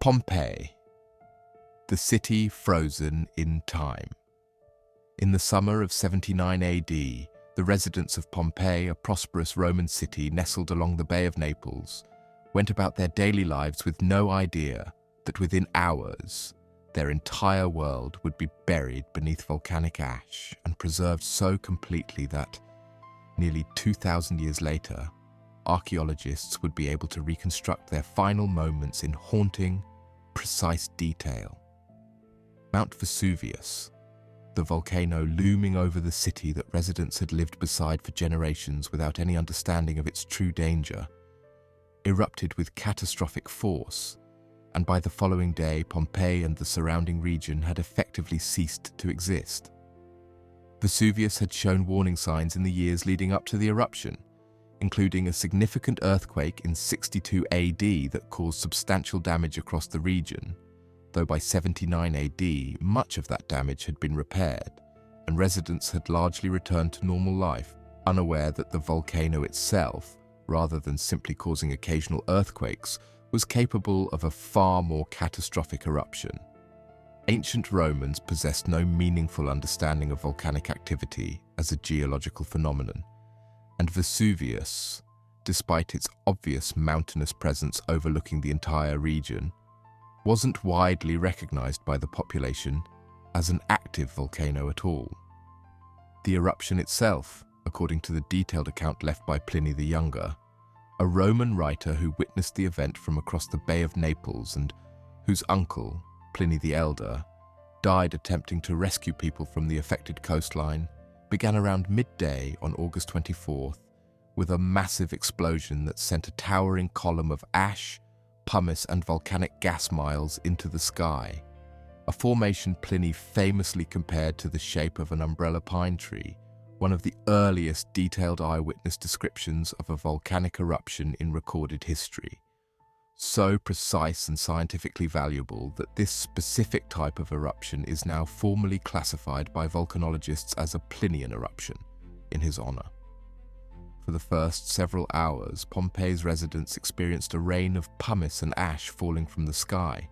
Pompeii, the city frozen in time. In the summer of 79 AD, the residents of Pompeii, a prosperous Roman city nestled along the Bay of Naples, went about their daily lives with no idea that within hours, their entire world would be buried beneath volcanic ash and preserved so completely that, nearly 2,000 years later, archaeologists would be able to reconstruct their final moments in haunting, precise detail. Mount Vesuvius, the volcano looming over the city that residents had lived beside for generations without any understanding of its true danger, erupted with catastrophic force, and by the following day, Pompeii and the surrounding region had effectively ceased to exist. Vesuvius had shown warning signs in the years leading up to the eruption, including a significant earthquake in 62 AD that caused substantial damage across the region, though by 79 AD, much of that damage had been repaired, and residents had largely returned to normal life, unaware that the volcano itself, rather than simply causing occasional earthquakes, was capable of a far more catastrophic eruption. Ancient Romans possessed no meaningful understanding of volcanic activity as a geological phenomenon, and Vesuvius, despite its obvious mountainous presence overlooking the entire region, wasn't widely recognized by the population as an active volcano at all. The eruption itself, according to the detailed account left by Pliny the Younger, a Roman writer who witnessed the event from across the Bay of Naples and whose uncle, Pliny the Elder, died attempting to rescue people from the affected coastline, began around midday on August 24th with a massive explosion that sent a towering column of ash, pumice and volcanic gas miles into the sky, a formation Pliny famously compared to the shape of an umbrella pine tree, one of the earliest detailed eyewitness descriptions of a volcanic eruption in recorded history. So precise and scientifically valuable that this specific type of eruption is now formally classified by volcanologists as a Plinian eruption, in his honor. For the first several hours, Pompeii's residents experienced a rain of pumice and ash falling from the sky,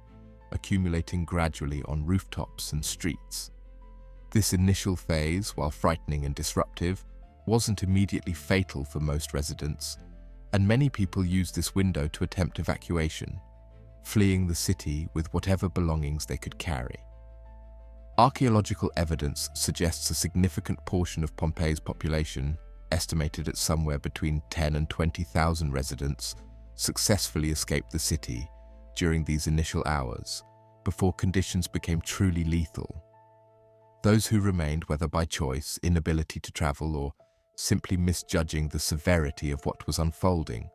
accumulating gradually on rooftops and streets. This initial phase, while frightening and disruptive, wasn't immediately fatal for most residents, and many people used this window to attempt evacuation, fleeing the city with whatever belongings they could carry. Archaeological evidence suggests a significant portion of Pompeii's population, estimated at somewhere between 10 and 20,000 residents, successfully escaped the city during these initial hours, before conditions became truly lethal. Those who remained, whether by choice, inability to travel, or simply misjudging the severity of what was unfolding,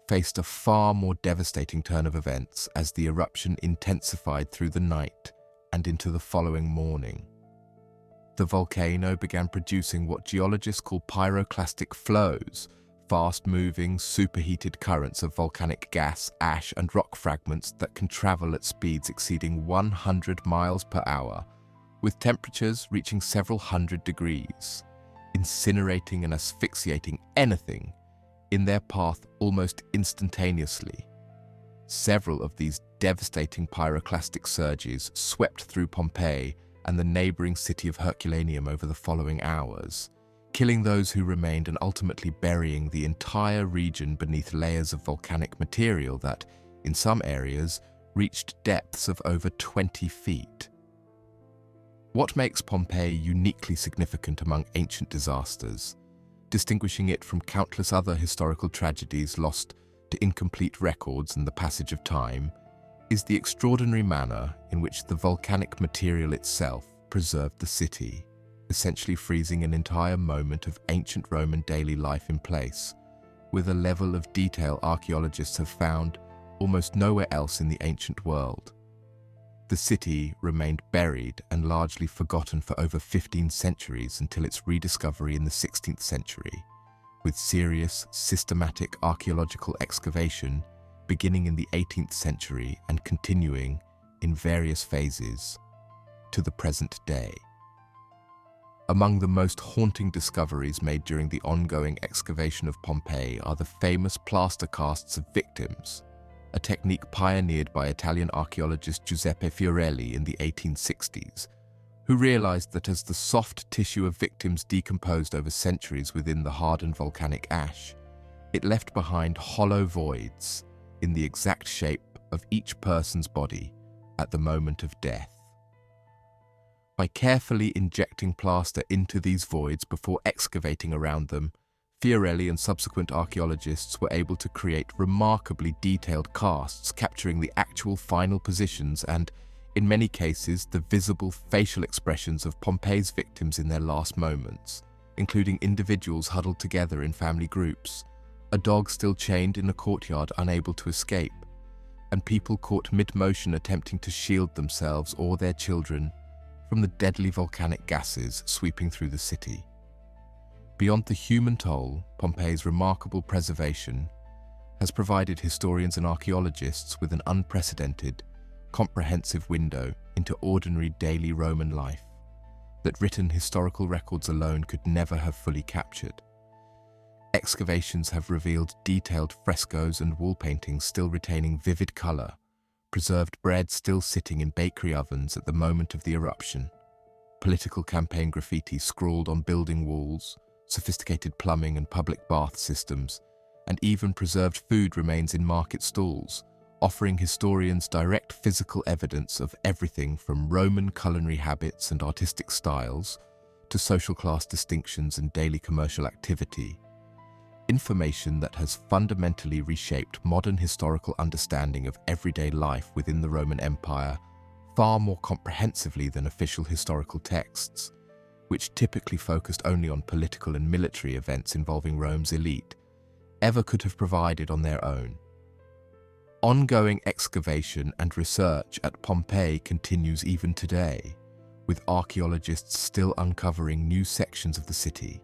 faced a far more devastating turn of events as the eruption intensified through the night and into the following morning. The volcano began producing what geologists call pyroclastic flows, fast-moving, superheated currents of volcanic gas, ash, and rock fragments that can travel at speeds exceeding 100 miles per hour, with temperatures reaching several hundred degrees, incinerating and asphyxiating anything in their path almost instantaneously. Several of these devastating pyroclastic surges swept through Pompeii and the neighboring city of Herculaneum over the following hours, killing those who remained and ultimately burying the entire region beneath layers of volcanic material that, in some areas, reached depths of over 20 feet. What makes Pompeii uniquely significant among ancient disasters, distinguishing it from countless other historical tragedies lost to incomplete records and the passage of time, is the extraordinary manner in which the volcanic material itself preserved the city, essentially freezing an entire moment of ancient Roman daily life in place, with a level of detail archaeologists have found almost nowhere else in the ancient world. The city remained buried and largely forgotten for over 15 centuries until its rediscovery in the 16th century, with serious, systematic archaeological excavation beginning in the 18th century and continuing in various phases to the present day. Among the most haunting discoveries made during the ongoing excavation of Pompeii are the famous plaster casts of victims, a technique pioneered by Italian archaeologist Giuseppe Fiorelli in the 1860s, who realized that as the soft tissue of victims decomposed over centuries within the hardened volcanic ash, it left behind hollow voids in the exact shape of each person's body at the moment of death. By carefully injecting plaster into these voids before excavating around them, Fiorelli and subsequent archaeologists were able to create remarkably detailed casts capturing the actual final positions and, in many cases, the visible facial expressions of Pompeii's victims in their last moments, including individuals huddled together in family groups, a dog still chained in a courtyard unable to escape, and people caught mid-motion attempting to shield themselves or their children from the deadly volcanic gases sweeping through the city. Beyond the human toll, Pompeii's remarkable preservation has provided historians and archaeologists with an unprecedented, comprehensive window into ordinary daily Roman life that written historical records alone could never have fully captured. Excavations have revealed detailed frescoes and wall paintings still retaining vivid color, preserved bread still sitting in bakery ovens at the moment of the eruption, political campaign graffiti scrawled on building walls, sophisticated plumbing and public bath systems, and even preserved food remains in market stalls, offering historians direct physical evidence of everything from Roman culinary habits and artistic styles to social class distinctions and daily commercial activity. Information that has fundamentally reshaped modern historical understanding of everyday life within the Roman Empire far more comprehensively than official historical texts, which typically focused only on political and military events involving Rome's elite, ever could have provided on their own. Ongoing excavation and research at Pompeii continues even today, with archaeologists still uncovering new sections of the city,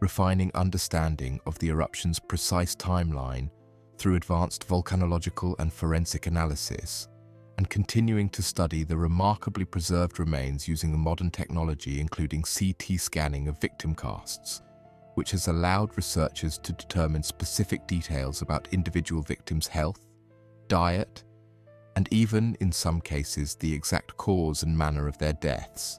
refining understanding of the eruption's precise timeline through advanced volcanological and forensic analysis, and continuing to study the remarkably preserved remains using the modern technology including CT scanning of victim casts, which has allowed researchers to determine specific details about individual victims' health, diet, and even, in some cases, the exact cause and manner of their deaths.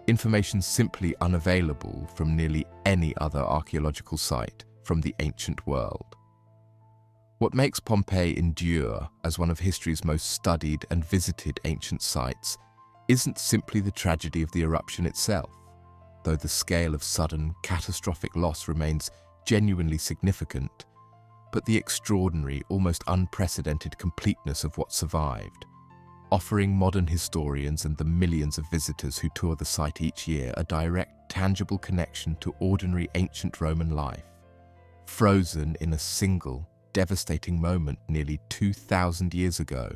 Information simply unavailable from nearly any other archaeological site from the ancient world. What makes Pompeii endure as one of history's most studied and visited ancient sites isn't simply the tragedy of the eruption itself, though the scale of sudden, catastrophic loss remains genuinely significant, but the extraordinary, almost unprecedented completeness of what survived, offering modern historians and the millions of visitors who tour the site each year a direct, tangible connection to ordinary ancient Roman life, frozen in a single, devastating moment nearly 2,000 years ago,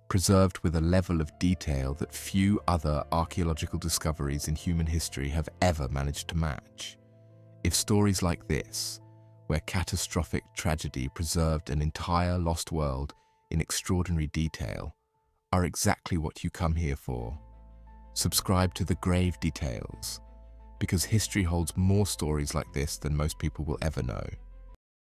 preserved with a level of detail that few other archaeological discoveries in human history have ever managed to match. If stories like this, where catastrophic tragedy preserved an entire lost world in extraordinary detail, are exactly what you come here for, subscribe to The Grave Details, because history holds more stories like this than most people will ever know.